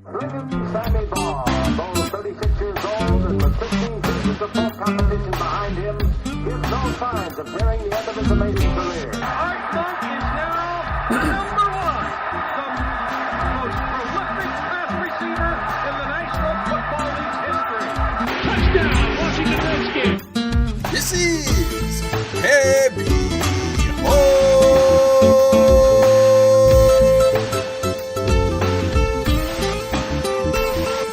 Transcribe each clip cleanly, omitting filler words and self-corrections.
Sammy Baugh, though 36 years old and with 15 seasons of pro competition behind him, gives no signs of nearing the end of his amazing career. Art Monk is now number one, the most prolific pass receiver in the National Football League's history. Touchdown, Washington Redskins. This is Heavy Ho!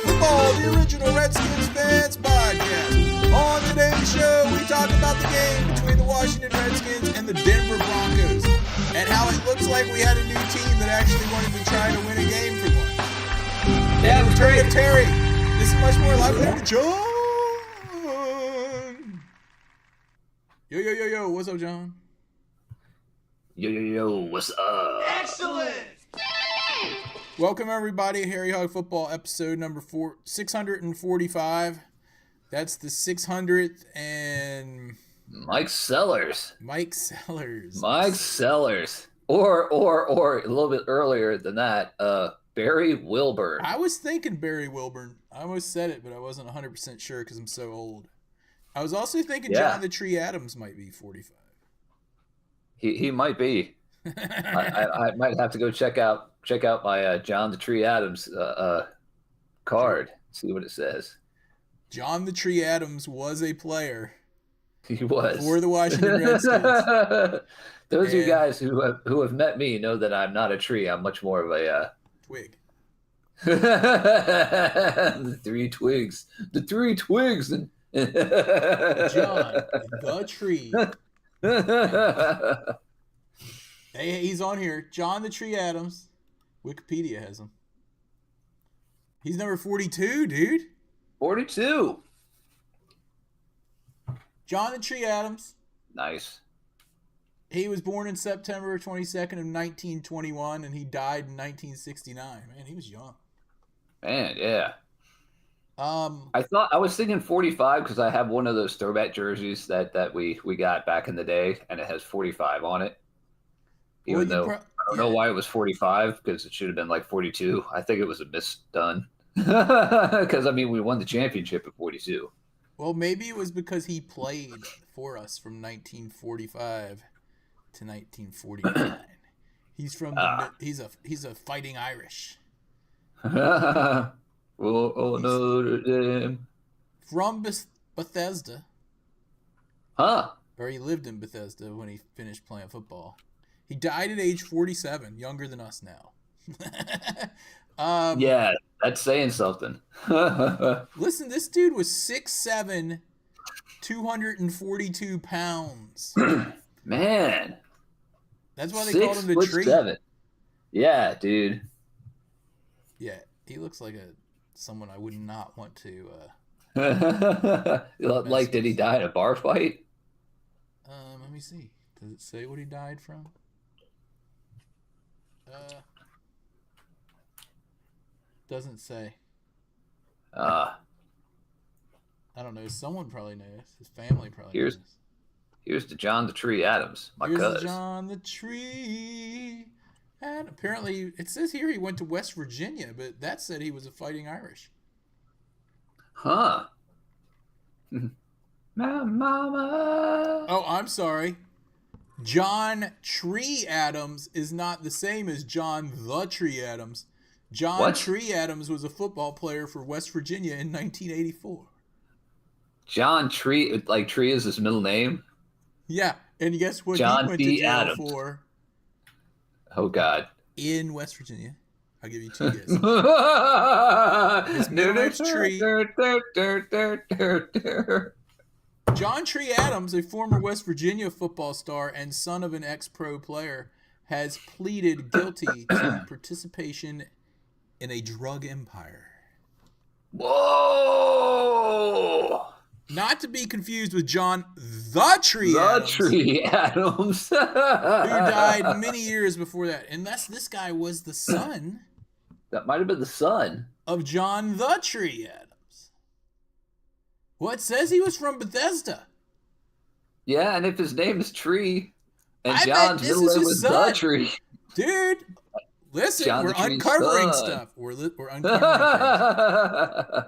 Football, the original Redskins Fans podcast. On today's show, we talk about the game between the Washington Redskins and the Denver Broncos, and how it looks like we had a new team that actually wanted to try to win a game for once. Yeah, the return of Terry. This is much more lively than John. Yo, what's up, John? Yo, what's up? Excellent. Welcome, everybody, Harry Hog Football episode number 645. That's the 600th and... Mike Sellers. Or a little bit earlier than that, Barry Wilburn. I was thinking Barry Wilburn. I almost said it, but I wasn't 100% sure because I'm so old. I was also thinking John the Tree Adams might be 45. He might be. I might have to go check out my John the Tree Adams card, see what it says. John the Tree Adams was a player. He was for the Washington Redskins. Those of you guys who have met me know that I'm not a tree. I'm much more of a twig. The three twigs. And John the Tree. Hey, he's on here. John the Tree Adams. Wikipedia has him. He's number 42, dude. 42. John the Tree Adams. Nice. He was born in September 22nd of 1921, and he died in 1969. Man, he was young. Man, yeah. I was thinking 45 because I have one of those throwback jerseys that we got back in the day, and it has 45 on it. Even though I don't know why it was 45 because it should have been like 42. I think it was a misdone because we won the championship at 42. Well, maybe it was because he played for us from 1945 to 1949. He's from he's a fighting Irish. Oh, Notre Dame. From Bethesda. Huh. Or he lived in Bethesda when he finished playing football. He died at age 47, younger than us now. Yeah, that's saying something. Listen, this dude was 6'7", 242 pounds. Man. That's why they called him the Tree. 6'7". Yeah, dude. Yeah, he looks like someone I would not want to. Like, did he die in a bar fight? Let me see. Does it say what he died from? Doesn't say. I don't know. Someone probably knows. His family probably knows. Here's to John the Tree Adams, my cousin. John the Tree. And apparently, it says here he went to West Virginia, but that said he was a fighting Irish. Huh. My mama. Oh, I'm sorry. John Tree Adams is not the same as John the Tree Adams. John Tree Adams was a football player for West Virginia in 1984. John Tree, like Tree is his middle name? Yeah, and guess what John he went to jail Adams. for? Oh, God. In West Virginia. I'll give you two guesses. His middle name's Tree. John Tree Adams, a former West Virginia football star and son of an ex-pro player, has pleaded guilty to participation in a drug empire. Whoa! Not to be confused with John the Tree Adams. Who died many years before that. Unless this guy was the son. That might have been the son. Of John the Tree Adams. Well, it says he was from Bethesda. Yeah, and if his name is Tree, and I John's bet this middle is name his was son. the Tree. Dude, Listen, John we're the Tree's uncovering son. stuff. We're uncovering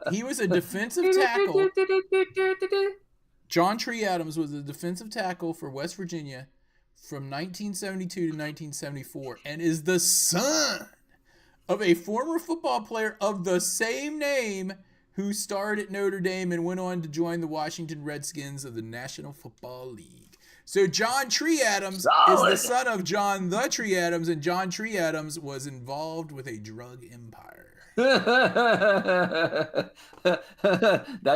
things. He was a defensive tackle. John Tree Adams was a defensive tackle for West Virginia from 1972 to 1974 and is the son of a former football player of the same name who starred at Notre Dame and went on to join the Washington Redskins of the National Football League. So John Tree Adams is the son of John the Tree Adams, and John Tree Adams was involved with a drug empire. That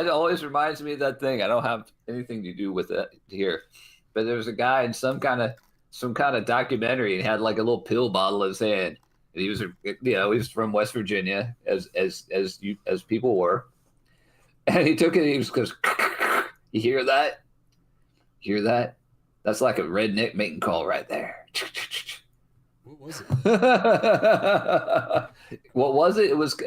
always reminds me of that thing. I don't have anything to do with it here, but there was a guy in some kind of documentary and had like a little pill bottle in his hand. And he was, he was from West Virginia, as people were, and he took it. And he goes, "You hear that? Hear that? That's like a redneck mating call right there." What was it? What was it? It was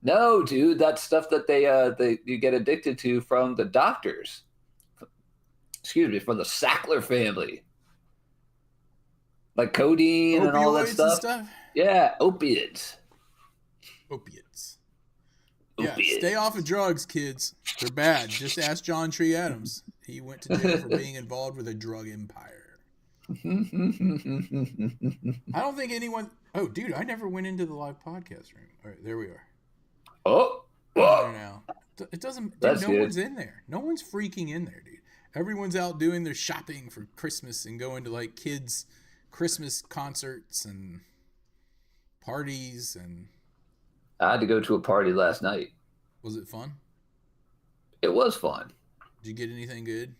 no, dude, that stuff that you get addicted to from the doctors. Excuse me, from the Sackler family, like codeine and all that stuff. Yeah, opiates. Yeah, stay off of drugs, kids. They're bad. Just ask John Tree Adams. He went to jail for being involved with a drug empire. I don't think anyone... Oh, dude, I never went into the live podcast room. All right, there we are. Oh! There now. It doesn't... Dude, no good. one's in there. No one's freaking in there, dude. Everyone's out doing their shopping for Christmas and going to, like, kids' Christmas concerts and parties and... I had to go to a party last night. Was it fun? It was fun. Did you get anything good?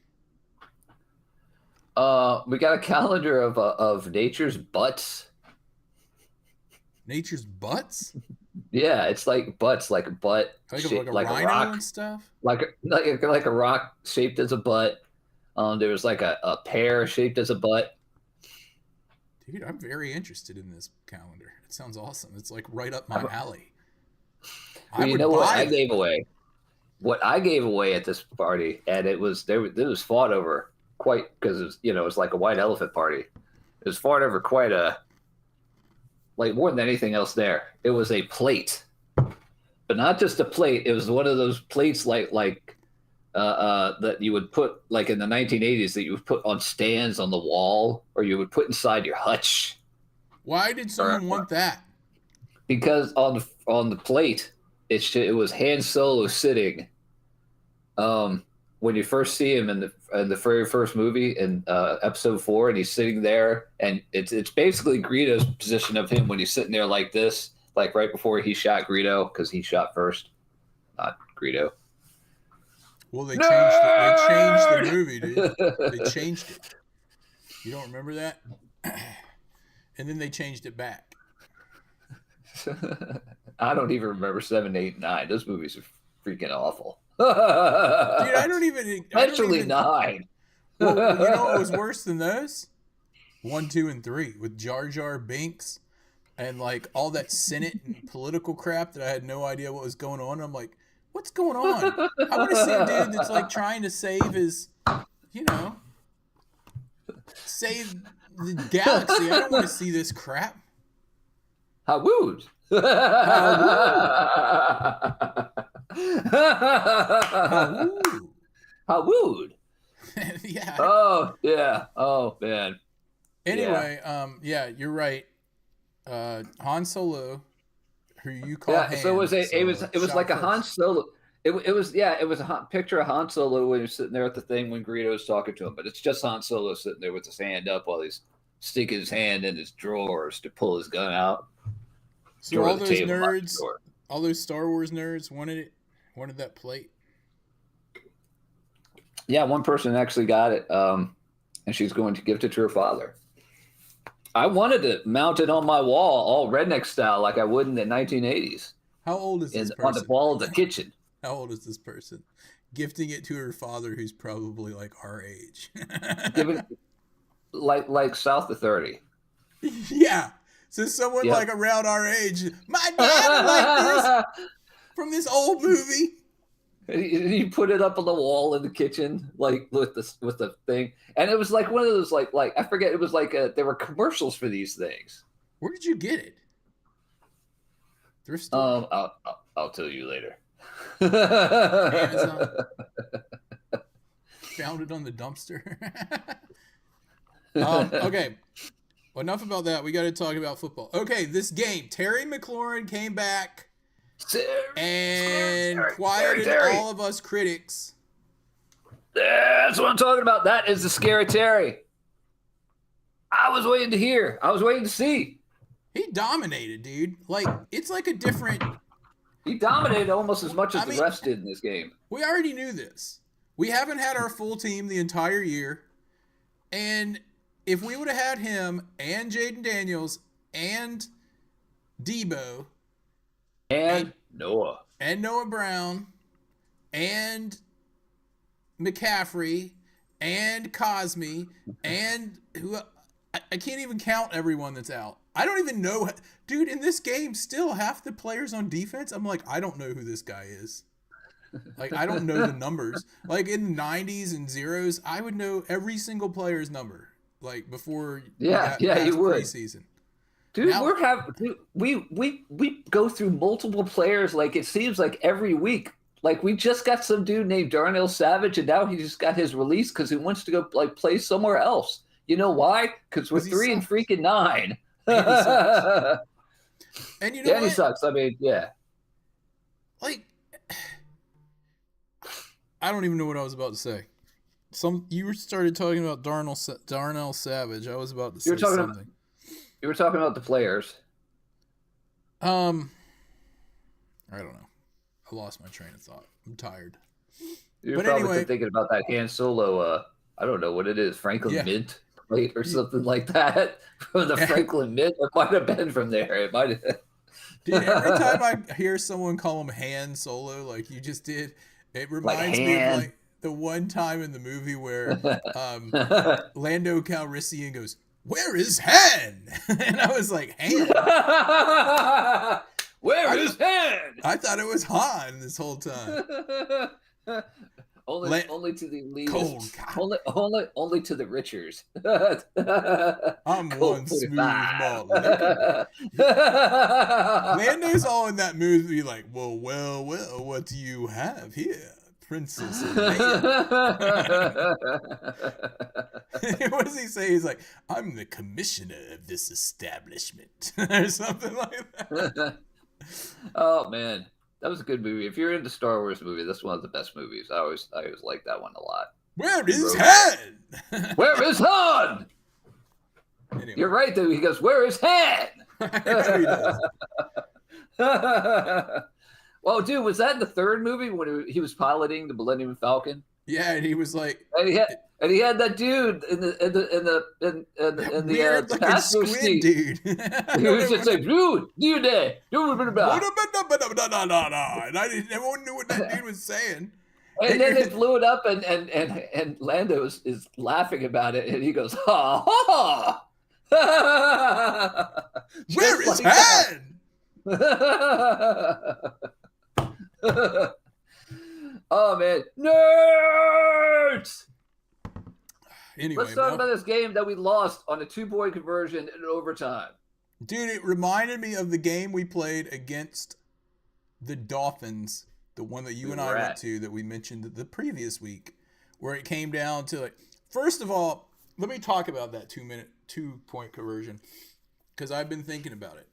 We got a calendar of nature's butts. Nature's butts? Yeah, it's like butts, like a butt, like shaped a like rhino a rock, and stuff. like a rock shaped as a butt. There was like a pear shaped as a butt. Dude, I'm very interested in this calendar. It sounds awesome. It's like right up my alley. Well, you know what I gave away? What I gave away at this party, and it was fought over quite, because it was like a white elephant party. It was fought over quite like more than anything else there. It was a plate, but not just a plate. It was one of those plates like that you would put like in the 1980s that you would put on stands on the wall, or you would put inside your hutch. Why did someone want that? Because on the plate, it was Han Solo sitting. When you first see him in the very first movie in episode 4, and he's sitting there, and it's basically Greedo's position of him when he's sitting there like this, like right before he shot Greedo, because he shot first, not Greedo. Well, they changed the movie, dude. They changed it. You don't remember that? And then they changed it back. I don't even remember 7, 8, 9. Those movies are freaking awful. Dude, I don't even. Especially 9. Well, you know what was worse than those? 1, 2, and 3 with Jar Jar Binks and like all that Senate and political crap that I had no idea what was going on. I'm like, what's going on? I want to see a dude that's like trying to save his, save the galaxy. I don't want to see this crap. Hawwood. Hawwood. Yeah. Oh yeah. Oh man. Anyway, yeah, you're right. Han Solo, who you call Han. So it was like a Han Solo. It was a picture of Han Solo when he was sitting there at the thing when Greedo was talking to him, but it's just Han Solo sitting there with his hand up while he's sticking his hand in his drawers to pull his gun out. So all those nerds, all those Star Wars nerds wanted that plate. Yeah, one person actually got it, and she's going to gift it to her father. I wanted to mount it on my wall, all redneck style, like I would in the 1980s. How old is this person? On the wall of the kitchen. How old is this person? Gifting it to her father, who's probably like our age. Giving like south of 30. Yeah. So someone like around our age, my dad liked this from this old movie. You put it up on the wall in the kitchen, like with the thing, and it was like one of those like I forget. It was like there were commercials for these things. Where did you get it? Thrift store. I'll tell you later. Amazon. Found it on the dumpster. Okay. Well, enough about that. We got to talk about football. Okay, this game. Terry McLaurin came back and quieted all of us critics. That's what I'm talking about. That is the scary Terry. I was waiting to hear. I was waiting to see. He dominated, dude. Like, it's like a different... He dominated almost as much as the refs did in this game. We already knew this. We haven't had our full team the entire year. And if we would have had him and Jaden Daniels and Debo... And Noah. And Noah Brown. And McCaffrey. And Cosme. And who... I can't even count everyone that's out. I don't even know. Dude, in this game, still half the players on defense, I'm like, I don't know who this guy is. Like, I don't know the numbers. Like, in the 90s and zeros, I would know every single player's number. Like, before you would. Preseason. Dude, we go through multiple players, like, it seems like every week. Like, we just got some dude named Darnell Savage, and now he just got his release because he wants to go, like, play somewhere else. You know why? Because we're 3-9. And you know what? He sucks. I mean, yeah. Like, I don't even know what I was about to say. You started talking about Darnell Savage. I was about to say something. You were talking about the players. I don't know. I lost my train of thought. I'm tired. You're probably thinking about that Han Solo. I don't know what it is. Franklin Mint plate or something like that from the Franklin Mint. It might have been from there. It might have. Dude, every time I hear someone call him Han Solo, like you just did, it reminds me of like the one time in the movie where Lando Calrissian goes, "Where is Han?" And I was like, Han. Where is Han? I thought it was Han this whole time. Only to the elitists. Only to the richers. I'm one smooth malt. Lando's all in that movie like, well, what do you have here? Princess Leia. What does he say? He's like, I'm the commissioner of this establishment. Or something like that. Oh, man. That was a good movie. If you're into Star Wars movie, that's one of the best movies. I always like that one a lot. Where is Han? Where is Han? Anyway. You're right, though. He goes, where is Han? He does. Well, dude, was that in the third movie when he was piloting the Millennium Falcon? Yeah, and he was like, and he had that dude in the weird looking passenger squid seat. Dude. He was just like, dude, you there? And everyone knew what that dude was saying. And then they blew it up, and Lando is laughing about it, and he goes, ha ha. Where is Han? Oh man, nerds! Anyway, let's talk about this game that we lost on a 2-point conversion in overtime. Dude, it reminded me of the game we played against the Dolphins, the one that you and I went to that we mentioned the previous week, where it came down to like, first of all, let me talk about that 2-point conversion because I've been thinking about it.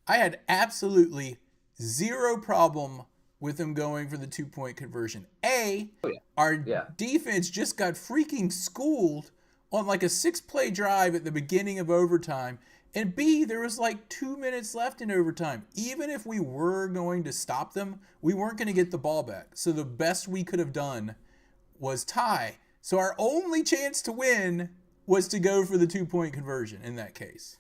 I had absolutely zero problem with them going for the 2-point conversion. Our defense just got freaking schooled on like a 6-play drive at the beginning of overtime. And B, there was like 2 minutes left in overtime. Even if we were going to stop them, we weren't going to get the ball back. So the best we could have done was tie. So our only chance to win was to go for the 2-point conversion in that case.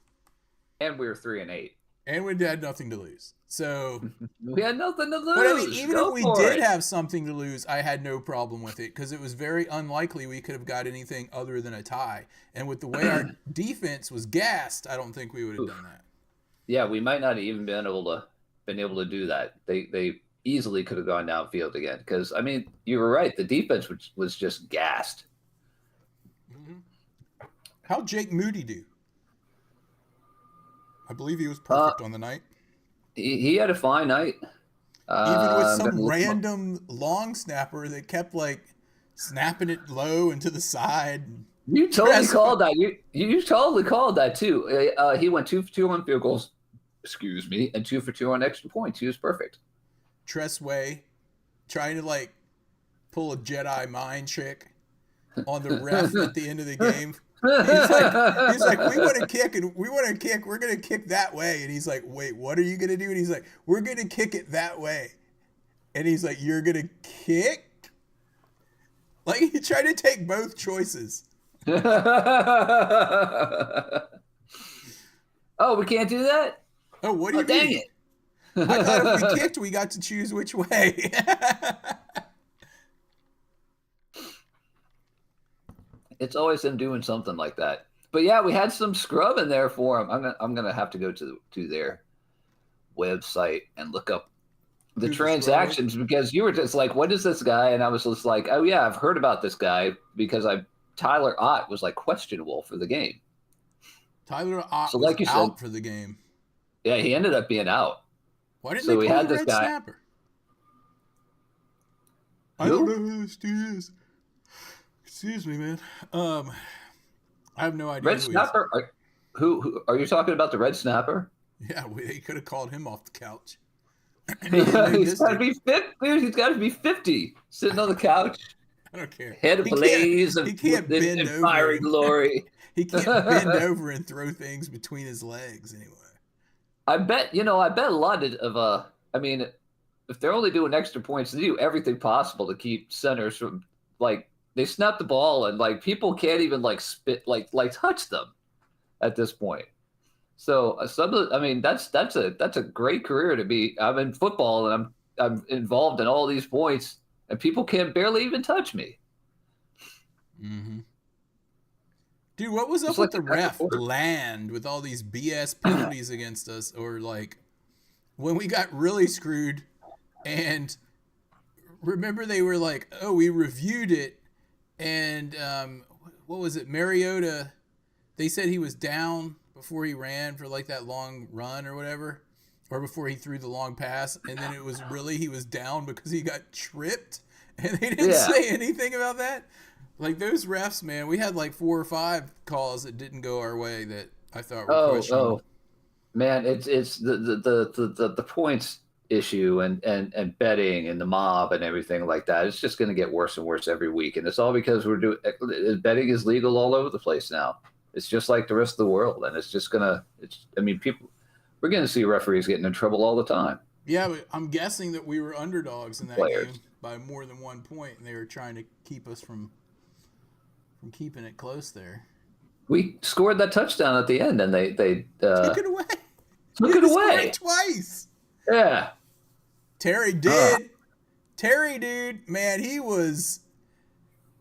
And we were 3-8. And we had nothing to lose. So we had nothing to lose. But I mean, even if we did have something to lose, I had no problem with it because it was very unlikely we could have got anything other than a tie. And with the way our defense was gassed, I don't think we would have done that. Yeah, we might not have even been able to do that. They easily could have gone downfield again. Because, I mean, you were right. The defense was just gassed. Mm-hmm. How'd Jake Moody do? I believe he was perfect on the night. He had a fine night. Even with some random long snapper that kept like snapping it low and to the side. You totally called that. You totally called that too. He went 2 for 2 on field goals, and 2 for 2 on extra points. He was perfect. Tressway trying to like pull a Jedi mind trick on the ref at the end of the game. He's like, we want to kick, and we want to kick. We're going to kick that way. And he's like, wait, what are you going to do? And he's like, we're going to kick it that way. And he's like, you're going to kick? Like, he tried to take both choices. Oh, we can't do that? Oh, what do you dang mean? It. I thought if we kicked, we got to choose which way. It's always them doing something like that. But yeah, we had some scrub in there for them. I'm gonna have to go to their website and look up the transactions because you were just like, what is this guy? And I was just like, oh yeah, I've heard about this guy because Tyler Ott was like questionable for the game. Tyler Ott was out for the game. Yeah, he ended up being out. Why didn't they call the red snapper? I don't know who this dude is. Excuse me, man. I have no idea. Red snapper? Who are you talking about? The red snapper? Yeah, they could have called him off the couch. He's got to be 50. He's got to be 50, sitting on the couch. I don't care. Head ablaze he can't bend over. Fiery glory. He can't bend over and throw things between his legs anyway. I bet a lot of I mean, if they're only doing extra points, they do everything possible to keep centers from like. They snap the ball and like people can't even like spit like touch them at this point. So that's a great career to be. I'm in football and I'm involved in all these points and people can't barely even touch me. Mm-hmm. Dude, what was up with the ref land with all these BS penalties against us, or like when we got really screwed and remember they were like, oh, we reviewed it. And what was it? Mariota, they said he was down before he ran for like that long run or whatever, or before he threw the long pass. And then it was really he was down because he got tripped. And they didn't say anything about that. Like those refs, man, we had like 4 or 5 calls that didn't go our way that I thought were questionable. Oh, man, it's the points issue and betting and the mob and everything like that. It's just going to get worse and worse every week, and it's all because betting is legal all over the place now. It's just like the rest of the world, and it's just gonna. We're going to see referees getting in trouble all the time. Yeah, but I'm guessing that we were underdogs in that game by more than 1 point, and they were trying to keep us from keeping it close there. We scored that touchdown at the end, and they took it away. Took it away twice. Yeah. Terry did. Terry, dude, man, he was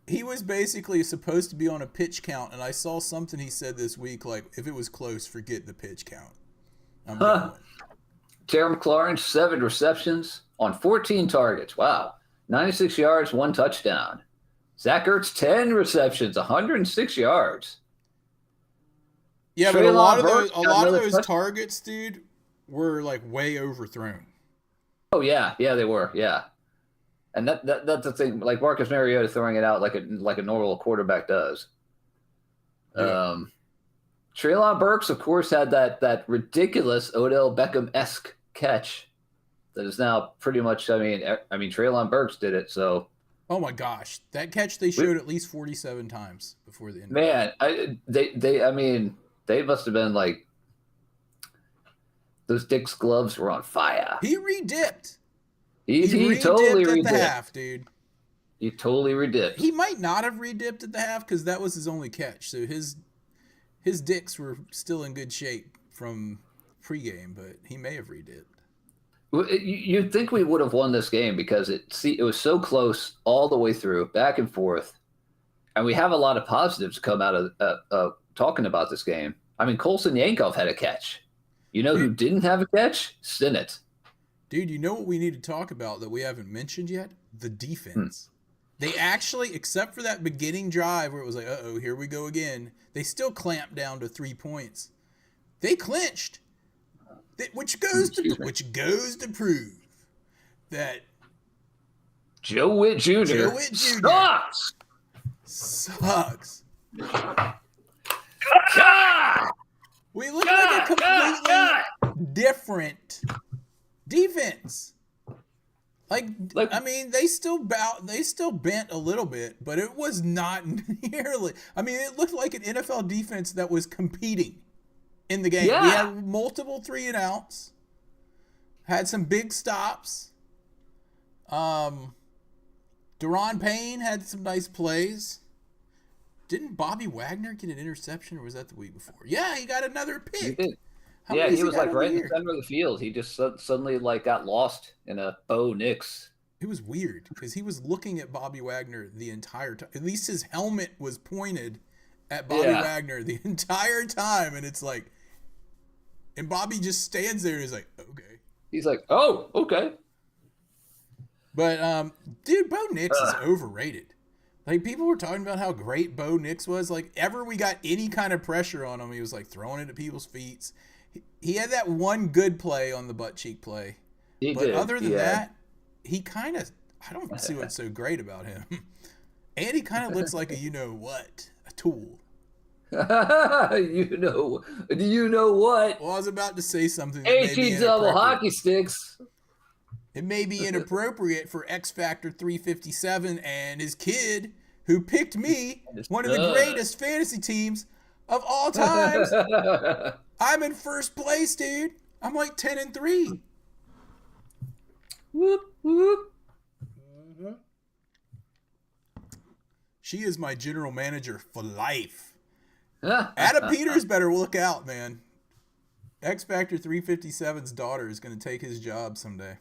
basically supposed to be on a pitch count, and I saw something he said this week, like, if it was close, forget the pitch count. I'm going. Terry McLaurin, 7 receptions on 14 targets. Wow. 96 yards, 1 touchdown. Zach Ertz, 10 receptions, 106 yards. Yeah, but a lot of those targets, dude, were like way overthrown. Oh yeah, they were, yeah. And that's the thing, like Marcus Mariota throwing it out like a normal quarterback does. Yeah. Treylon Burks, of course, had that ridiculous Odell Beckham-esque catch that is now pretty much. I mean, Treylon Burks did it, so. Oh my gosh, that catch they showed at least 47 times before the end. Man, they must have been like. Those Dick's gloves were on fire. He re-dipped. He totally re-dipped at the half, dude. He totally re-dipped. He might not have re-dipped at the half because that was his only catch. So his dicks were still in good shape from pregame, but he may have re-dipped. You'd think we would have won this game because it was so close all the way through, back and forth, and we have a lot of positives come out of talking about this game. I mean, Colson Yankov had a catch. You know who didn't have a catch? Sinnott. Dude, you know what we need to talk about that we haven't mentioned yet? The defense. They actually, except for that beginning drive where it was like, uh-oh, here we go again, they still clamped down to 3 points. They clinched, which goes to prove that Joe Witt Jr. sucks. God! We look like a completely different defense. Like, I mean, they still bent a little bit, but it was not nearly. I mean, it looked like an NFL defense that was competing in the game. Yeah. We had multiple 3-and-outs, had some big stops. Deron Payne had some nice plays. Didn't Bobby Wagner get an interception, or was that the week before? Yeah, he got another pick. He did. Yeah, he was like right in the center of the field. He just suddenly like got lost in a Bo Nix. It was weird because he was looking at Bobby Wagner the entire time. At least his helmet was pointed at Bobby Wagner the entire time, and it's like, and Bobby just stands there and is like, okay. He's like, oh, okay. But dude, Bo Nix is overrated. Like, people were talking about how great Bo Nix was. Like, ever we got any kind of pressure on him, he was like throwing it at people's feet. He had that one good play on the butt cheek play. But other than that, he kind of, I don't see what's so great about him. And he kind of looks like a you-know-what, a tool. you know what? Well, I was about to say something. HE double hockey sticks. It may be inappropriate for X Factor 357 and his kid, who picked me, one of the greatest fantasy teams of all time. I'm in first place, dude. I'm like 10-3. Whoop, whoop. Mm-hmm. She is my general manager for life. Adam Peters better look out, man. X Factor 357's daughter is going to take his job someday.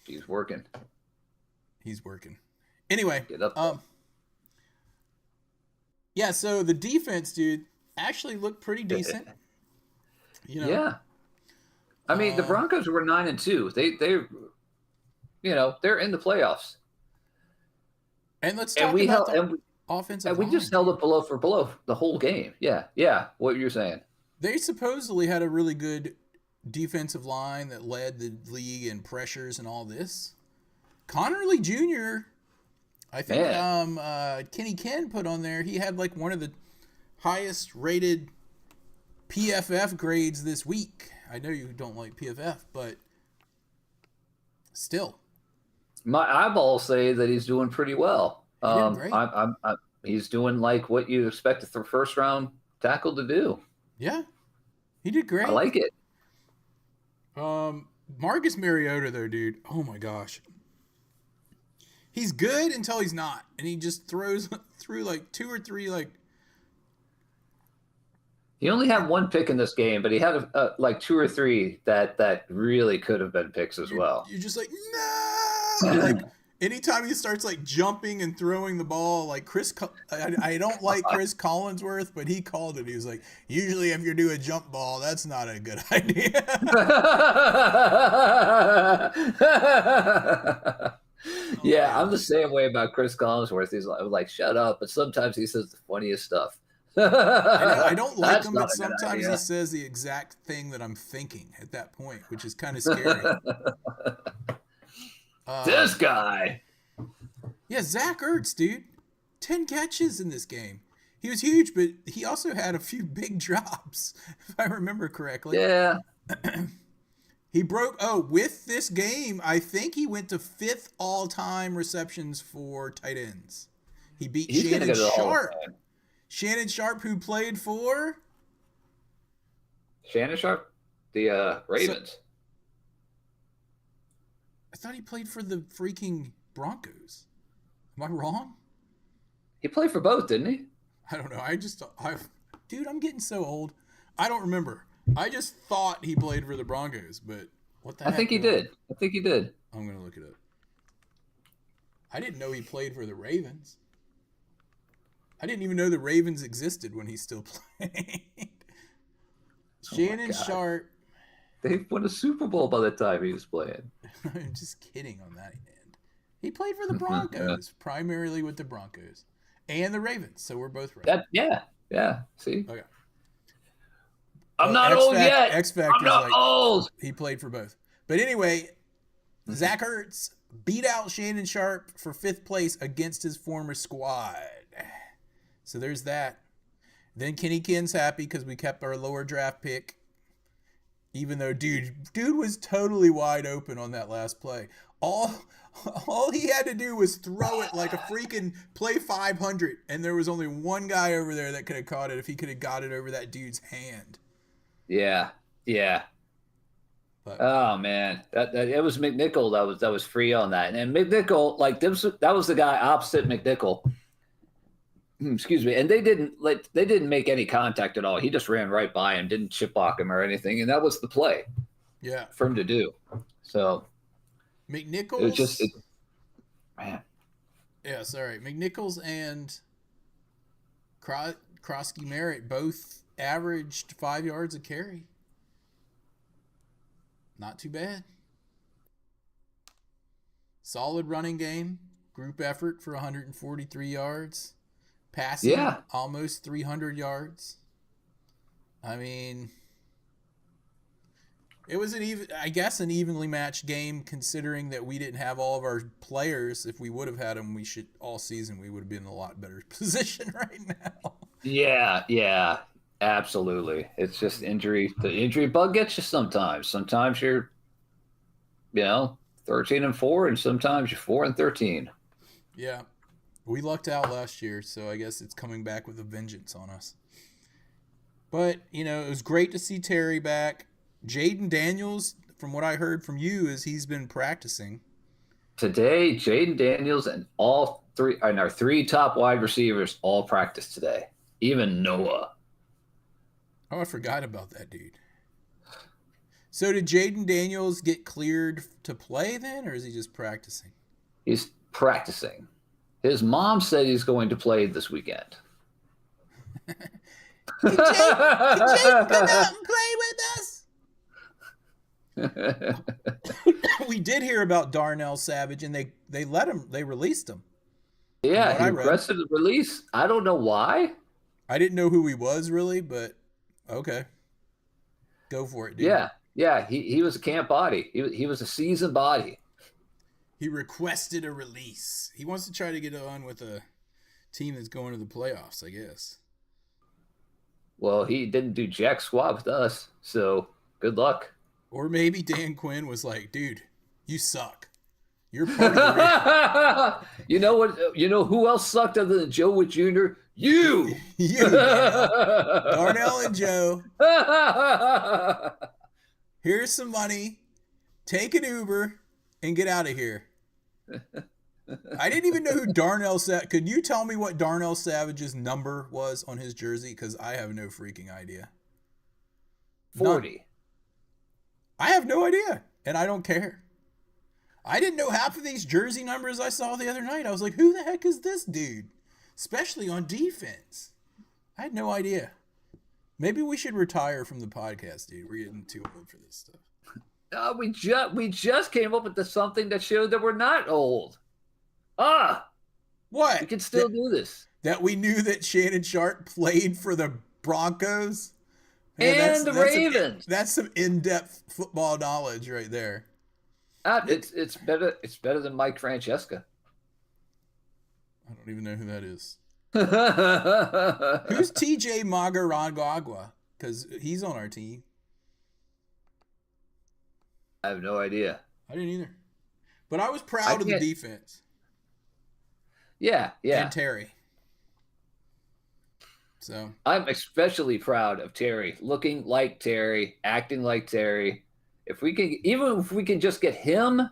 He's working. Anyway, yeah, so the defense, dude, actually looked pretty decent. You know? Yeah. I mean, the Broncos were 9-2. They're in the playoffs. And let's talk about the offensive line. We just held it below the whole game. Yeah. What you're saying. They supposedly had a really good defensive line that led the league in pressures and all this. Connerly Jr., I think Kenny Ken put on there, he had like one of the highest rated PFF grades this week. I know you don't like PFF, but still. My eyeballs say that he's doing pretty well. Great. He's doing like what you expect a first round tackle to do. Yeah, he did great. I like it. Marcus Mariota, though, dude, oh my gosh. He's good until he's not. And he just throws through like 2 or 3, like. He only had one pick in this game, but he had like 2 or 3 that really could have been picks as well. You're just like, no! Like, anytime he starts like jumping and throwing the ball, like I don't like Chris Collinsworth, but he called it. He was like, usually if you're doing a jump ball, that's not a good idea. Yeah, I'm the same way about Chris Collinsworth. He's like, shut up. But sometimes he says the funniest stuff. I don't like him, but sometimes he says the exact thing that I'm thinking at that point, which is kind of scary. This guy. Yeah, Zach Ertz, dude. 10 catches in this game. He was huge, but he also had a few big drops, if I remember correctly. Yeah. He broke, with this game, I think he went to 5th all-time receptions for tight ends. He beat Shannon Sharp. Shannon Sharp, who played for? Shannon Sharp? The Ravens. I thought he played for the freaking Broncos. Am I wrong? He played for both, didn't he? I don't know. Dude, I'm getting so old. I don't remember. I just thought he played for the Broncos, but what the heck? I think he did. I'm going to look it up. I didn't know he played for the Ravens. I didn't even know the Ravens existed when he still played. Shannon Sharp. They won a Super Bowl by the time he was playing. I'm just kidding on that end. He played for the Broncos, primarily with the Broncos and the Ravens. So we're both right. Yeah. See, okay. I'm not old yet. X Factor's I'm not old. He played for both. But anyway, Zach Ertz beat out Shannon Sharp for 5th place against his former squad. So there's that. Then Kenny Ken's happy because we kept our lower draft pick. Even though dude was totally wide open on that last play. All he had to do was throw it like a freaking play 500, and there was only one guy over there that could have caught it if he could have got it over that dude's hand. Yeah. But, oh man, that it was McNichol that was free on that, and McNichol that was the guy opposite McNichol. Excuse me, and they didn't make any contact at all. He just ran right by him, didn't chip block him or anything, and that was the play. Yeah, for him to do. So McNichols, man. Yeah, sorry, McNichols and Krosky Merritt both averaged 5 yards a carry. Not too bad. Solid running game. Group effort for 143 yards. Passing almost 300 yards. I mean, it was an evenly matched game considering that we didn't have all of our players. If we would have had them, all season we would have been in a lot better position right now. Yeah. Absolutely. It's just injury. The injury bug gets you sometimes. Sometimes you're, 13-4, and sometimes you're 4-13. Yeah. We lucked out last year, so I guess it's coming back with a vengeance on us. But, it was great to see Terry back. Jaden Daniels, from what I heard from you, is he's been practicing. Today, Jaden Daniels and our 3 top wide receivers all practiced today. Even Noah. Oh, I forgot about that dude. So did Jaden Daniels get cleared to play then, or is he just practicing? He's practicing. His mom said he's going to play this weekend. Can Jaden come out and play with us? We did hear about Darnell Savage, and they released him. Yeah, he requested the release. I don't know why. I didn't know who he was really, but okay. Go for it, dude. Yeah, he was a camp body. He was a seasoned body. He requested a release. He wants to try to get on with a team that's going to the playoffs, I guess. Well, he didn't do jack squat with us, so good luck. Or maybe Dan Quinn was like, dude, you suck. You're part of the You know what? You know who else sucked other than Joe Witt Jr.? You! Darnell and Joe. Here's some money. Take an Uber and get out of here. I didn't even know who Darnell Savage. Could you tell me what Darnell Savage's number was on his jersey? Because I have no freaking idea. 40. None. I have no idea, and I don't care. I didn't know half of these jersey numbers I saw the other night. I was like, who the heck is this dude? Especially on defense. I had no idea. Maybe we should retire from the podcast, dude. We're getting too old for this stuff. We just came up with something that showed that we're not old. What? We can still do this. That we knew that Shannon Sharp played for the Broncos Man, and the Ravens. That's some in-depth football knowledge right there. It's better. It's better than Mike Francesca. I don't even know who that is. Who's TJ Magaragagua? Because he's on our team. I have no idea. I didn't either. But I was proud of the defense. Yeah. And Terry. So I'm especially proud of Terry, looking like Terry, acting like Terry. If we can just get him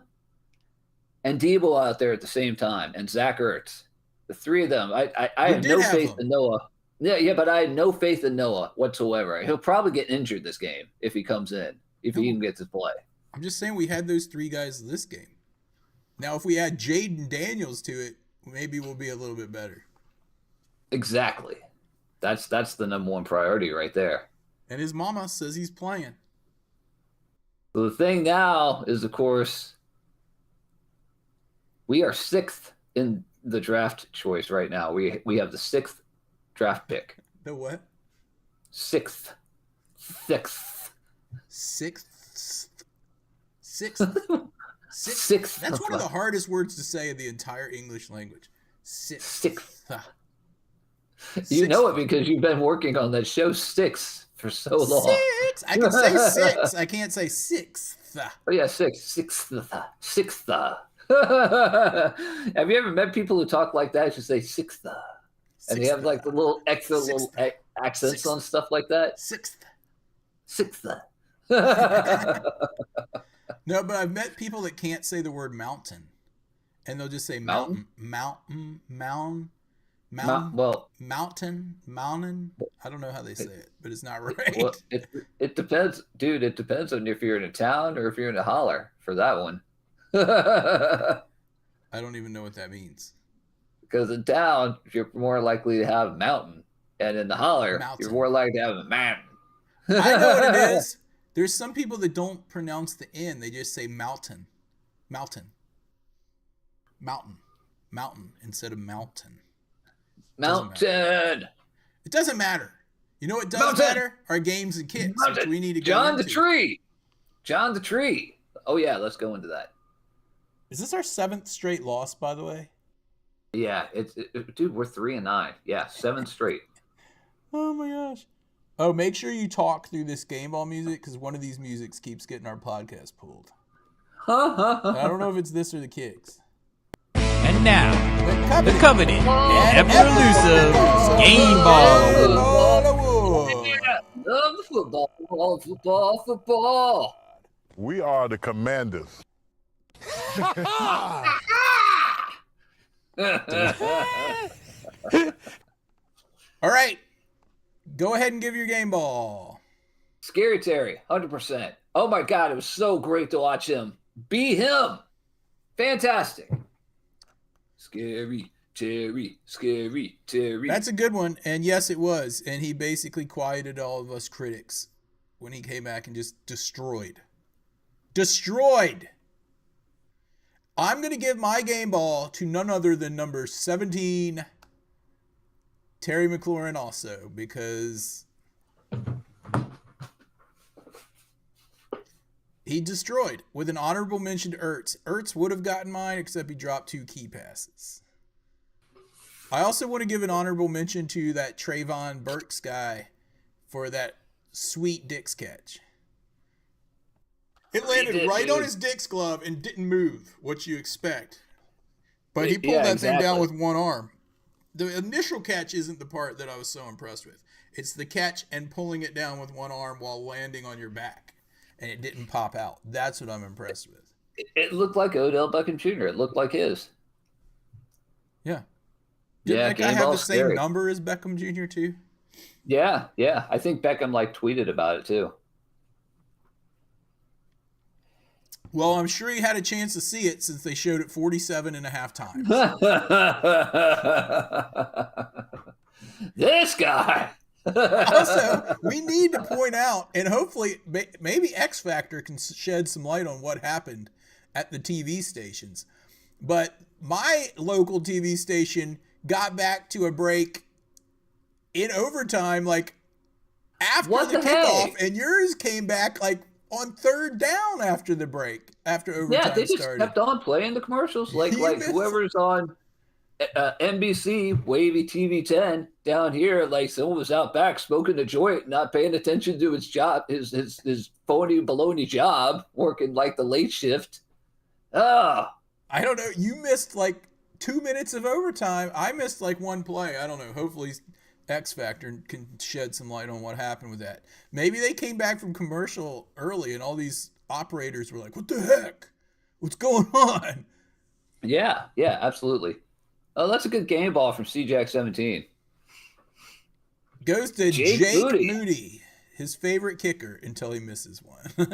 and Debo out there at the same time, and Zach Ertz, the 3 of them, I have no faith in Noah. Yeah, but I have no faith in Noah whatsoever. He'll probably get injured this game if he comes in, if he even gets to play. I'm just saying we had those 3 guys this game. Now, if we add Jaden Daniels to it, maybe we'll be a little bit better. Exactly. That's the number one priority right there. And his mama says he's playing. So the thing now is, of course, we are 6th in the draft choice right now. We have the 6th draft pick. The what? 6th. 6th. 6th. 6th. 6th. That's one of the hardest words to say in the entire English language. 6th. You know it because you've been working on that show 6 for so long. 6. I can say 6. I can't say 6th. Oh yeah, 6th. Have you ever met people who talk like that? Just say 6th. And they have like the little extra little accents on stuff like that. 6th. 6th. No, but I've met people that can't say the word mountain, and they'll just say mountain. Mountain. I don't know how they say it, but it's not right. Well, it depends, dude. It depends on if you're in a town or if you're in a holler for that one. I don't even know what that means. Because in town, you're more likely to have mountain, and in the holler, you're more likely to have a mountain. I know what it is. There's some people that don't pronounce the N. They just say mountain. Mountain instead of mountain. Mountain. It doesn't matter. You know what does matter? Our games and kits, which we need to go John into. the Tree. John the Tree. Oh, yeah, let's go into that. Is this our 7th straight loss, by the way? Yeah, dude, we're 3-9. Yeah, 7 straight. Oh, my gosh. Oh, make sure you talk through this game ball music, because one of these musics keeps getting our podcast pulled. I don't know if it's this or the Kicks. And now, the coveted and ever-elusive Game Ball. Yeah, love the football. We are the Commanders. All right. Go ahead and give your game ball. Scary Terry, 100%. Oh, my God, it was so great to watch him. Be him. Fantastic. Scary Terry. That's a good one. And yes, it was. And he basically quieted all of us critics when he came back and just destroyed. I'm going to give my game ball to none other than number 17, Terry McLaurin also, because he destroyed with an honorable mention to Ertz. Ertz would have gotten mine, except he dropped 2 key passes. I also want to give an honorable mention to that Trayvon Burks guy for that sweet Dick's catch. It landed right on his Dick's glove and didn't move, what you expect. But he pulled that thing down with one arm. The initial catch isn't the part that I was so impressed with. It's the catch and pulling it down with one arm while landing on your back. And it didn't pop out. That's what I'm impressed with. It looked like Odell Beckham Jr. It looked like his. Yeah. Didn't that guy have the same number as Beckham Jr. too? Yeah. I think Beckham tweeted about it too. Well, I'm sure he had a chance to see it since they showed it 47.5 times. This guy. Also, we need to point out, and hopefully maybe X Factor can shed some light on what happened at the TV stations. But my local TV station got back to a break in overtime, after the kickoff, and yours came back on 3rd down after the break, after overtime started. Yeah, they just kept on playing the commercials. Like whoever's on NBC, Wavy TV 10 down here, someone was out back smoking a joint, not paying attention to his job, his phony baloney job, working the late shift. I don't know. You missed 2 minutes of overtime. I missed one play. I don't know. Hopefully X Factor can shed some light on what happened with that. Maybe they came back from commercial early and all these operators were like, what the heck? What's going on? Yeah, absolutely. Oh, that's a good game ball from CJack17. Goes to Jake Moody, his favorite kicker until he misses one. I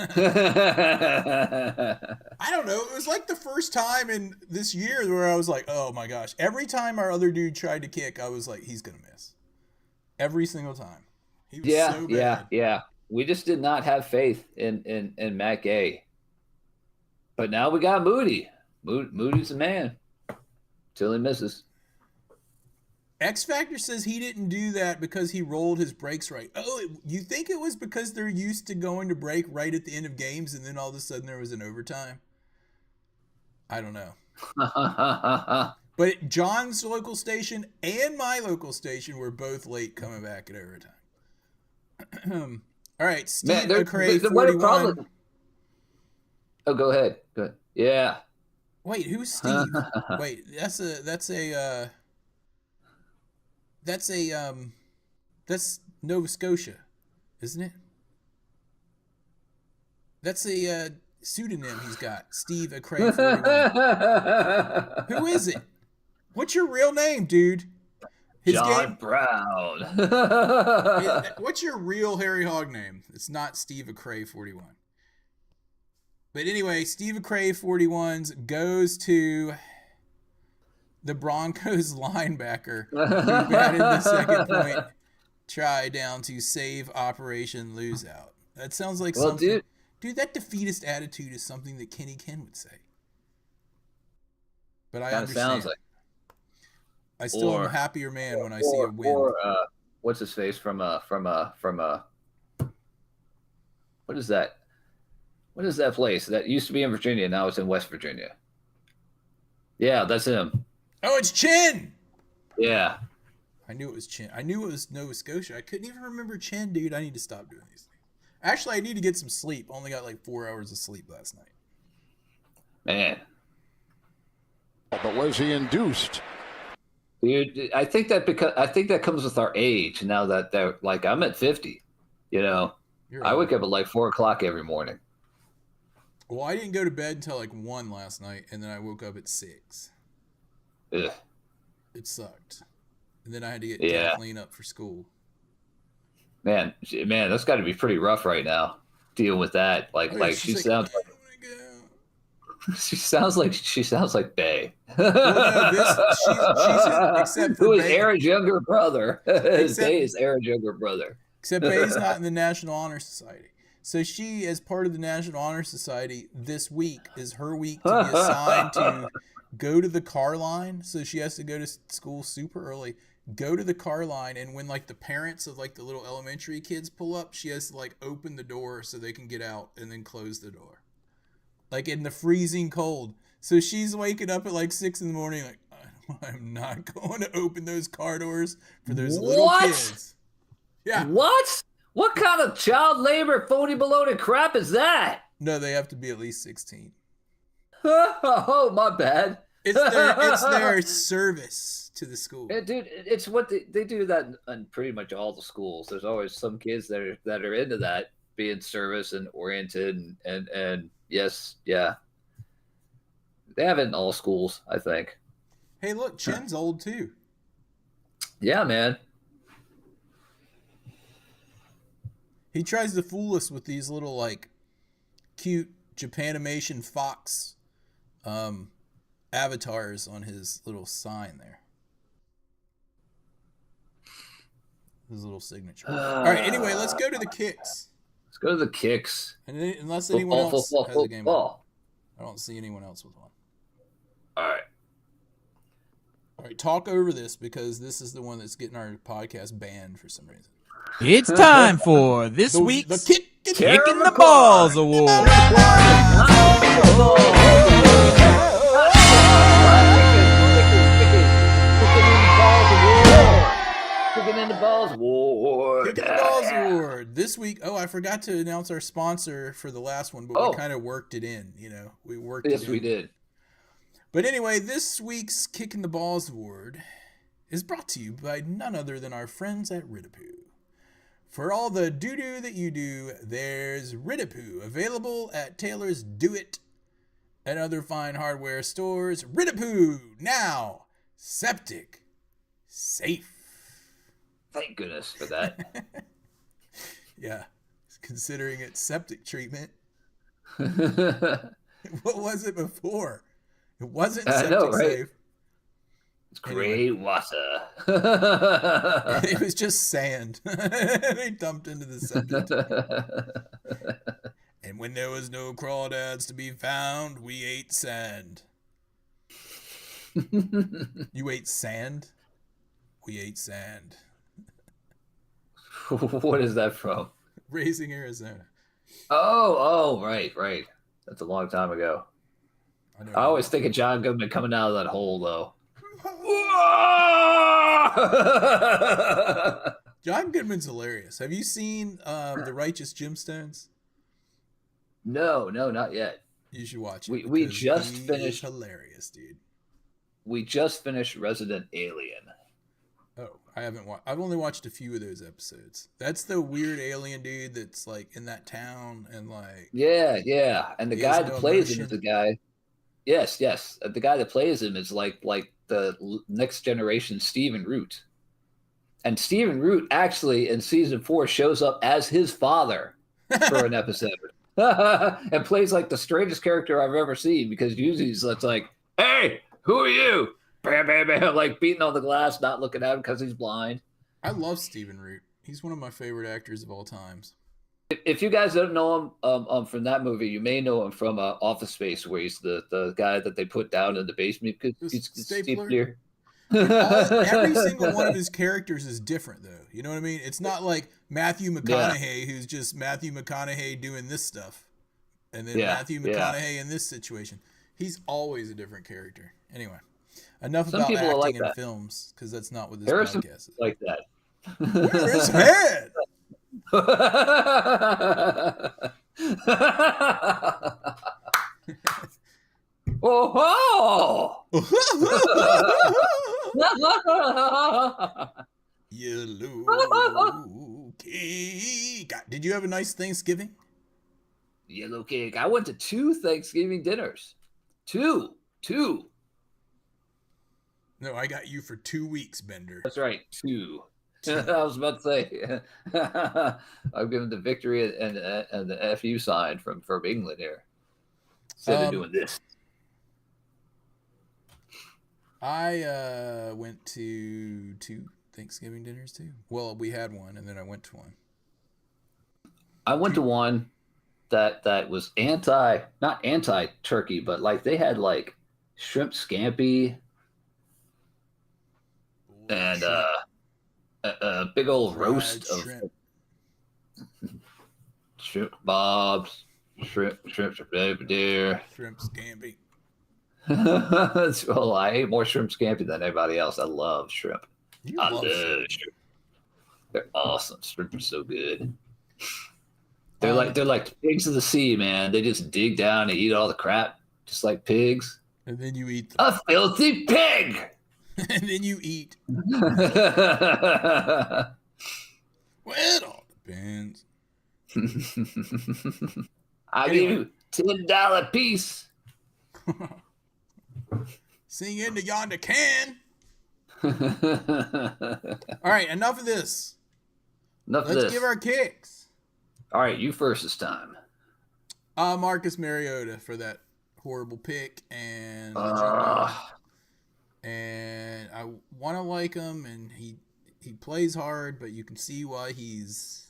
don't know. It was the first time in this year where I was like, oh my gosh. Every time our other dude tried to kick, I was like, he's going to miss. Every single time. He was so bad. Yeah. we just did not have faith in Matt Gay. But now we got Moody. Moody's the man. Till he misses. X Factor says he didn't do that because he rolled his breaks right. Oh, you think it was because they're used to going to break right at the end of games and then all of a sudden there was an overtime? I don't know. But John's local station and my local station were both late coming back at overtime. All right, Steve McCray, 41. Oh, go ahead. Good. Yeah. Wait, who's Steve? Wait, that's Nova Scotia, isn't it? That's a pseudonym he's got. Steve McCray 41. Who is it? What's your real name, dude? John Brown. What's your real Harry Hog name? It's not Steve McCray 41. But anyway, Steve McCray 41s goes to the Broncos linebacker who batted the second point try down to save Operation Lose Out. That sounds like something. Dude, that defeatist attitude is something that Kenny Ken would say. But I understand. Sounds like. I still am a happier man when I see a win. Or what's his face from what is that? What is that place that used to be in Virginia? Now it's in West Virginia. Yeah, that's him. Oh, it's Chin. Yeah. I knew it was Chin. I knew it was Nova Scotia. I couldn't even remember Chin, dude. I need to stop doing these things. Actually, I need to get some sleep. Only got like 4 hours of sleep last night. Man. But was he induced? Dude, I think that comes with our age. Now that they're like, I'm at 50. You know, I wake up at like 4 o'clock every morning. Well, I didn't go to bed until like 1 last night, and then I woke up at 6. Ugh. It sucked. And then I had to get Kathleen up for school. Man, that's got to be pretty rough right now. Dealing with that, she sounds like. She sounds like Bay. Except for who is Aaron's younger brother. Bay is Aaron's younger brother. Except Bay's not in the National Honor Society. So she, as part of the National Honor Society, this week is her week to be assigned to go to the car line. So she has to go to school super early, go to the car line, and when like the parents of like the little elementary kids pull up, she has to like open the door so they can get out and then close the door. Like in the freezing cold. So she's waking up at like 6 in the morning like, I'm not going to open those car doors for those little kids. Yeah. What? What kind of child labor, phony baloney crap is that? No, they have to be at least 16. Oh, my bad. It's their service to the school. Yeah, dude, it's what they do that in pretty much all the schools. There's always some kids that are into that, being service and oriented and yes, yeah. They have it in all schools, I think. Hey, look, Chin's old too. Yeah, man. He tries to fool us with these little, like, cute Japanimation Fox avatars on his little sign there. His little signature. All right, anyway, let's go to the kicks. Let's go to the kicks. And unless anyone else has a game on. I don't see anyone else with one. All right, talk over this because this is the one that's getting our podcast banned for some reason. It's time for this week's Kicking the Balls Award. Kicking in the Balls Award. Kicking the Balls Award. This week, I forgot to announce our sponsor for the last one, but we kind of worked it in, We worked it in. Yes, we did. But anyway, this week's Kicking the Balls Award is brought to you by none other than our friends at Ridapoo. For all the doo-doo that you do, there's Ridapoo, available at Taylor's Do It and other fine hardware stores. Ridapoo, now septic safe. Thank goodness for that. Yeah, considering it's septic treatment. What was it before? It wasn't septic safe. It's great water. It was just sand. They dumped into the septic. And when there was no crawdads to be found, we ate sand. You ate sand? We ate sand. What is that from? Raising Arizona. Oh, right. That's a long time ago. I always think of John Goodman coming out of that hole, though. John Goodman's hilarious. Have you seen The Righteous Gemstones? No, not yet. You should watch it. We just finished. Hilarious, dude. We just finished Resident Alien. Oh, I haven't watched. I've only watched a few of those episodes. That's the weird alien dude that's like in that town and like. Yeah, and the guy that plays him is the guy. Yes. The guy that plays him is like the next generation Stephen Root. And Stephen Root actually in season 4 shows up as his father for an episode. And plays like the strangest character I've ever seen, because usually it's like, hey, who are you? Bam, bam, bam, like beating on the glass, not looking at him because he's blind. I love Stephen Root. He's one of my favorite actors of all times. If you guys don't know him from that movie, you may know him from Office Space, where he's the guy that they put down in the basement because he's stapler. Every single one of his characters is different, though. You know what I mean? It's not like Matthew McConaughey, who's just Matthew McConaughey doing this stuff, and then Matthew McConaughey in this situation. He's always a different character. Anyway, enough about acting in films, because that's not what this podcast is. Like that. Where is head? Oh! Yellow cake. Did you have a nice Thanksgiving? Yellow cake. I went to 2 Thanksgiving dinners. Two. No, I got you for 2 weeks, Bender. That's right, 2. I was about to say, I've given the victory and the FU sign from England here. Instead of doing this. I went to 2 Thanksgiving dinners too. Well, we had one, and then I went to one. I went to one that was not anti-turkey, but like they had like shrimp scampi and a big old roast of shrimp bobs, shrimp deer, shrimp scampi. Well, I ate more shrimp scampi than anybody else. I love shrimp. I love shrimp. They're awesome. Shrimp are so good. They're like pigs of the sea, man. They just dig down and eat all the crap, just like pigs. And then you eat a filthy pig. And then you eat. Well, it all depends. I give you $10 piece. Sing into yonder can. All right, enough of this. Let's give our kicks. All right, you first this time. Marcus Mariota for that horrible pick, and and I want to like him, and he plays hard, but you can see why he's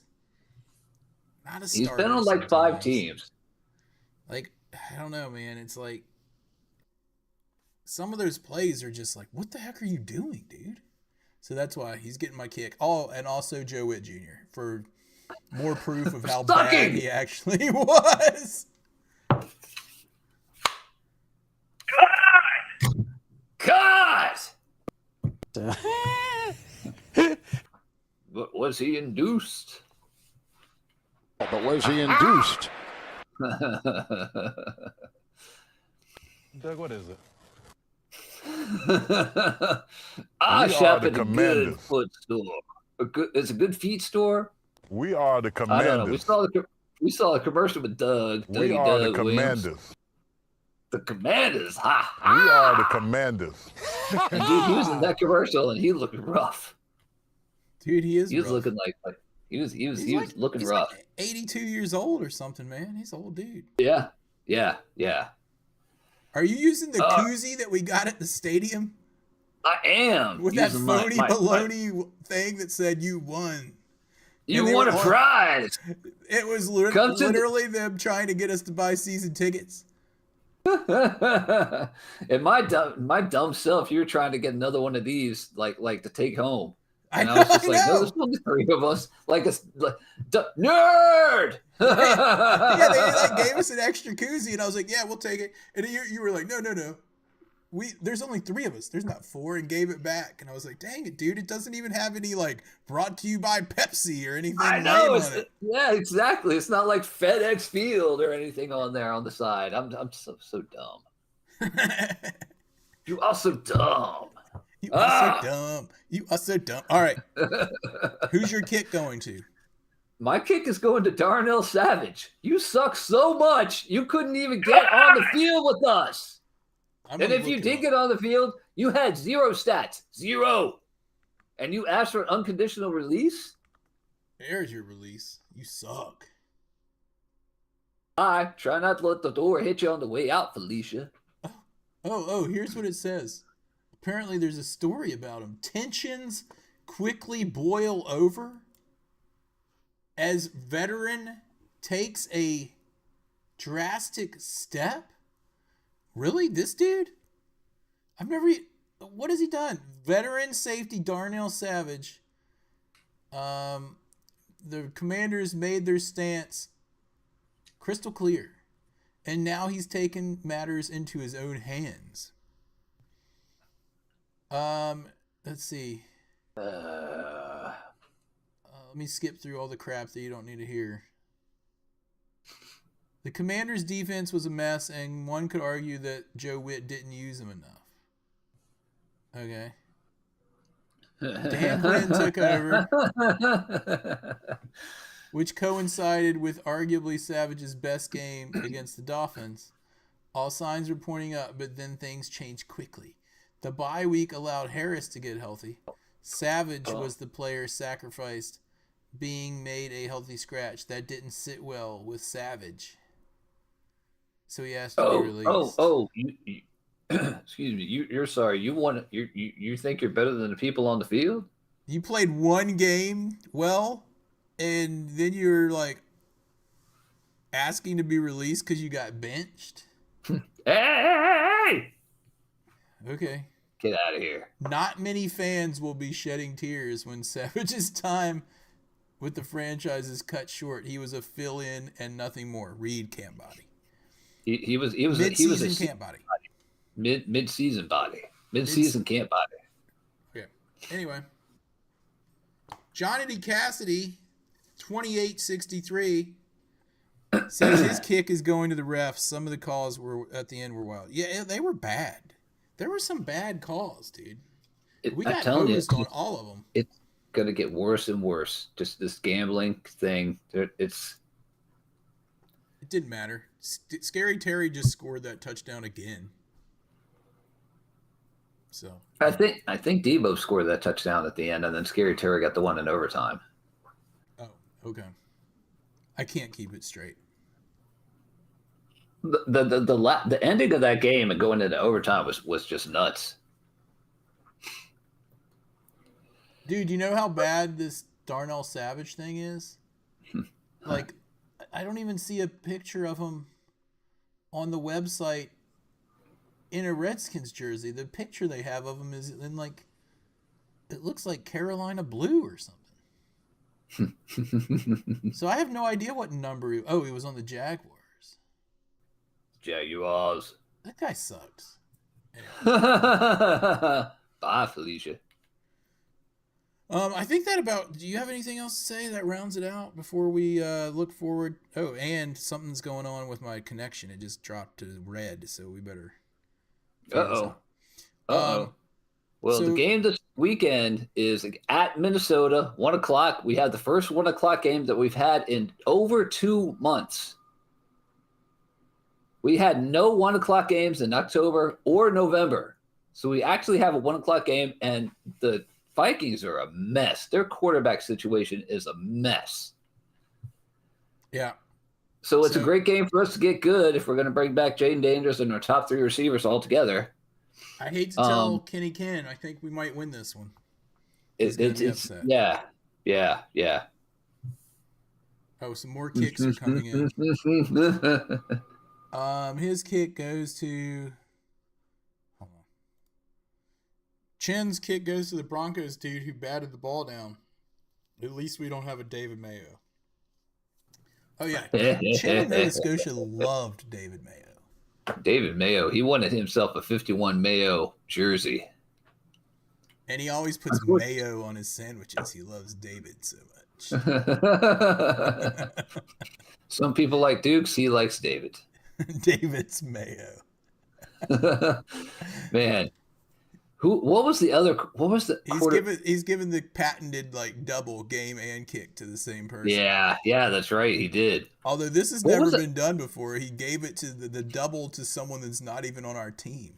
not a starter. He's been on like 5 teams. Like, I don't know, man. It's like some of those plays are just like, what the heck are you doing, dude? So that's why he's getting my kick. Oh, and also Joe Witt Jr. for more proof of how bad he actually was. God! But was he induced? But was he induced? Doug, what is it? I shop at a good foot store. It's a good feet store. We are the Commanders. I don't know. We saw a commercial with Doug. We are the Commanders. Williams. The Commanders. Ha ha. We are the Commanders. And dude, he was in that commercial, and he looked rough. Dude, he is. He was rough. Looking like he was looking rough. Like 82 years old or something, man. He's an old dude. Yeah. Are you using the koozie that we got at the stadium? I am. With that phony baloney thing that said you won. You won a prize. It was literally them trying to get us to buy season tickets. And my dumb self, you were trying to get another one of these, like to take home. And I was just like, no, there's only 3 of us. Like nerd. Yeah, they gave us an extra koozie, and I was like, yeah, we'll take it. And you were like, no. There's only 3 of us. There's not 4, and gave it back. And I was like, dang it, dude. It doesn't even have any, like, brought to you by Pepsi or anything. I know. Yeah, exactly. It's not like FedEx Field or anything on there on the side. I'm so dumb. You are so dumb. You are so dumb. You are so dumb. All right. Who's your kick going to? My kick is going to Darnell Savage. You suck so much, you couldn't even get on the field with us. And if you did get on the field, you had 0 stats. 0. And you asked for an unconditional release? There's your release. You suck. Try not to let the door hit you on the way out, Felicia. Oh, here's what it says. Apparently there's a story about him. Tensions quickly boil over as veteran takes a drastic step. Really? This dude? What has he done? Veteran safety Darnell Savage. The Commanders made their stance crystal clear. And now he's taken matters into his own hands. Let's see. Let me skip through all the crap that you don't need to hear. The Commanders' defense was a mess, and one could argue that Joe Witt didn't use him enough. Okay. Dan Quinn took over, which coincided with arguably Savage's best game against the Dolphins. All signs were pointing up, but then things changed quickly. The bye week allowed Harris to get healthy. Savage was the player sacrificed, being made a healthy scratch. That didn't sit well with Savage. So he asked to be released. You, excuse me. You're sorry. You think you're better than the people on the field? You played one game well, and then you're like asking to be released because you got benched. Hey! Okay. Get out of here. Not many fans will be shedding tears when Savage's time with the franchise is cut short. He was a fill-in and nothing more. Read camp body. He was mid-season camp body. Mid-season body. Mid-season camp body. Okay. Anyway. Johnny D. Cassidy, 28-63, says his kick is going to the refs. Some of the calls were at the end were wild. Yeah, they were bad. There were some bad calls, dude. We got hosed on all of them. It's going to get worse and worse. Just this gambling thing. It didn't matter. Scary Terry just scored that touchdown again. So I think Debo scored that touchdown at the end, and then Scary Terry got the one in overtime. Oh, okay. I can't keep it straight. The ending of that game and going into overtime was just nuts. Dude, you know how bad this Darnell Savage thing is? Like, I don't even see a picture of him on the website in a Redskins jersey. The picture they have of him is in, like, it looks like Carolina blue or something. So I have no idea what number he was on the Jaguars. Jaguars. That guy sucks. Anyway. Bye, Felicia. I think that about. Do you have anything else to say that rounds it out before we look forward? Oh, and something's going on with my connection. It just dropped to red, so we better. Well, the game this weekend is at Minnesota, 1:00. We have the first 1:00 game that we've had in over 2 months. We had no 1:00 games in October or November. So we actually have a 1:00 game, and the Vikings are a mess. Their quarterback situation is a mess. Yeah. So it's a great game for us to get good if we're going to bring back Jaden Daniels and our top 3 receivers all together. I hate to tell Kenny Ken. I think we might win this one. It's yeah. Oh, some more kicks are coming in. His kick goes to. Hold on. Chen's kick goes to the Broncos dude who batted the ball down. At least we don't have a David Mayo. Oh yeah, Chen in Nova Scotia loved David Mayo. David Mayo, he wanted himself a 51 Mayo jersey. And he always puts mayo on his sandwiches. He loves David so much. Some people like Dukes. He likes David. David's mayo. Man. What was the other? What was the? He's given the patented like double game and kick to the same person. Yeah, that's right. He did. Although this has never been done before, he gave it to the double to someone that's not even on our team.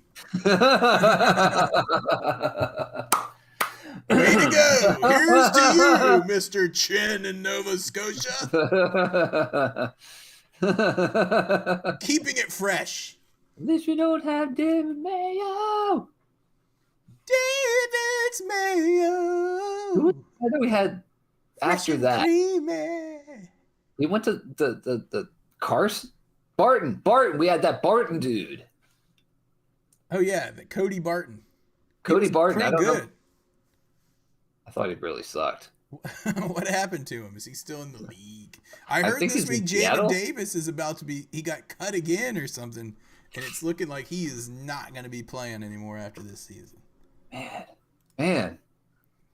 Way to go! Here's to you, Mr. Chen in Nova Scotia. Keeping it fresh. At least we don't have David Mayo. David's Mayo. I know we had after that. Creamy. We went to the Carson Barton. We had that Barton dude. Oh yeah, the Cody Barton. Cody Barton. I don't good. know. I thought he really sucked. What happened to him? Is he still in the league? I heard this week Jamin Davis is about to be. He got cut again or something, and it's looking like he is not going to be playing anymore after this season. Man.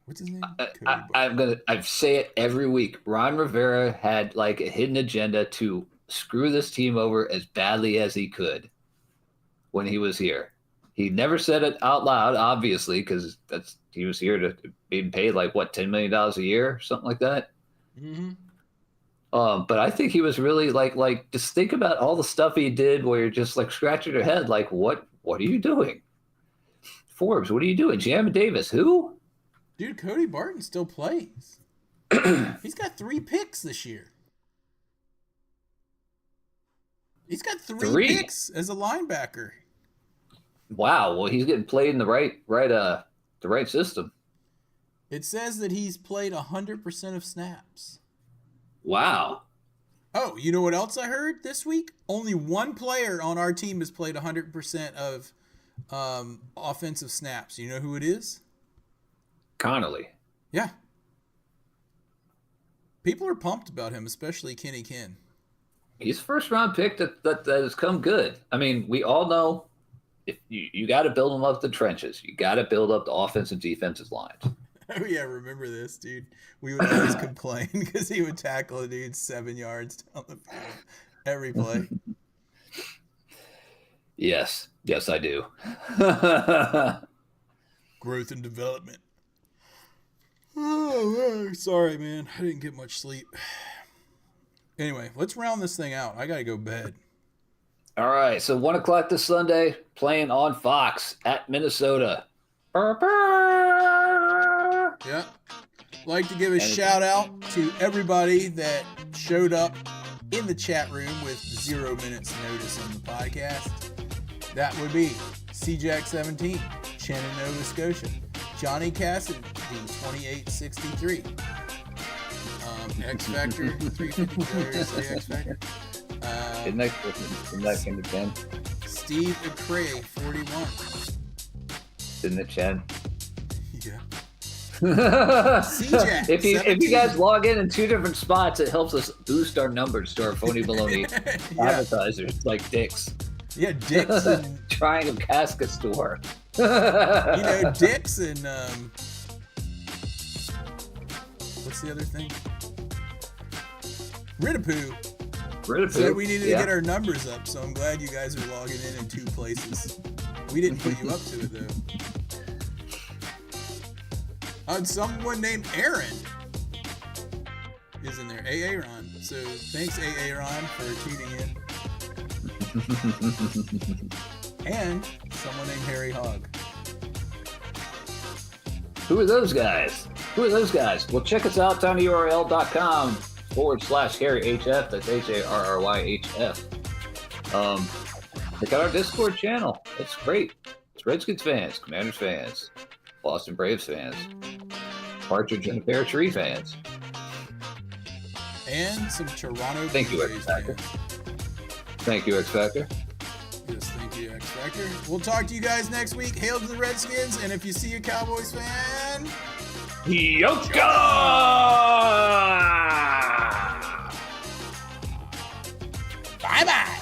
What's his name? I say it every week. Ron Rivera had like a hidden agenda to screw this team over as badly as he could when he was here. He never said it out loud, obviously, because he was here to be paid like what, $10 million a year, something like that. Mm-hmm. But I think he was really like just think about all the stuff he did where you're just like scratching your head, like what are you doing? Forbes, what are you doing? Jamin Davis, who? Dude, Cody Barton still plays. He's got 3 picks this year. He's got three picks as a linebacker. Wow. Well, he's getting played in the right system. It says that he's played 100% of snaps. Wow. Oh, you know what else I heard this week? Only one player on our team has played 100% of offensive snaps. You know who it is? Connolly. Yeah. People are pumped about him, especially Kenny Ken. He's a first-round pick that has come good. I mean, we all know if you got to build them up the trenches. You got to build up the offensive defensive lines. Oh, yeah, remember this, dude. We would always complain because he would tackle a dude 7 yards down the field every play. Yes, I do. Growth and development. Oh, sorry, man. I didn't get much sleep. Anyway, let's round this thing out. I got to go to bed. All right, so 1 o'clock this Sunday, playing on Fox at Minnesota. Yeah. Like to give a shout out to everybody that showed up in the chat room with 0 minutes notice on the podcast. That would be CJack17, Chen in Nova Scotia, Johnny Cassidy, 2863, X Factor, 350 say X Factor. Isn't that kind of Chen? Steve McCray, 41. Isn't it Chen? Yeah. CJack, if you guys log in 2 different spots, it helps us boost our numbers to our phony baloney advertisers like Dick's. Yeah, Dick's and Triangle Casket Store. Dick's and what's the other thing? Ridapoo. Said we needed to get our numbers up, so I'm glad you guys are logging in 2 places. We didn't put you up to it though. Someone named Aaron is in there. Aaron. So thanks, Aaron, for tuning in. And someone named Harry Hogg. Who are those guys? Well, check us out, tinyurl.com/HarryHF. That's HARRYHF. Check out our Discord channel. It's great. It's Redskins fans, Commanders fans, Boston Braves fans, Partridge in a Pear Tree fans. And some Toronto Thank you, X Factor. Thank you, X Factor. Yes, thank you, X Factor. We'll talk to you guys next week. Hail to the Redskins, and if you see a Cowboys fan, Yoka! bye-bye.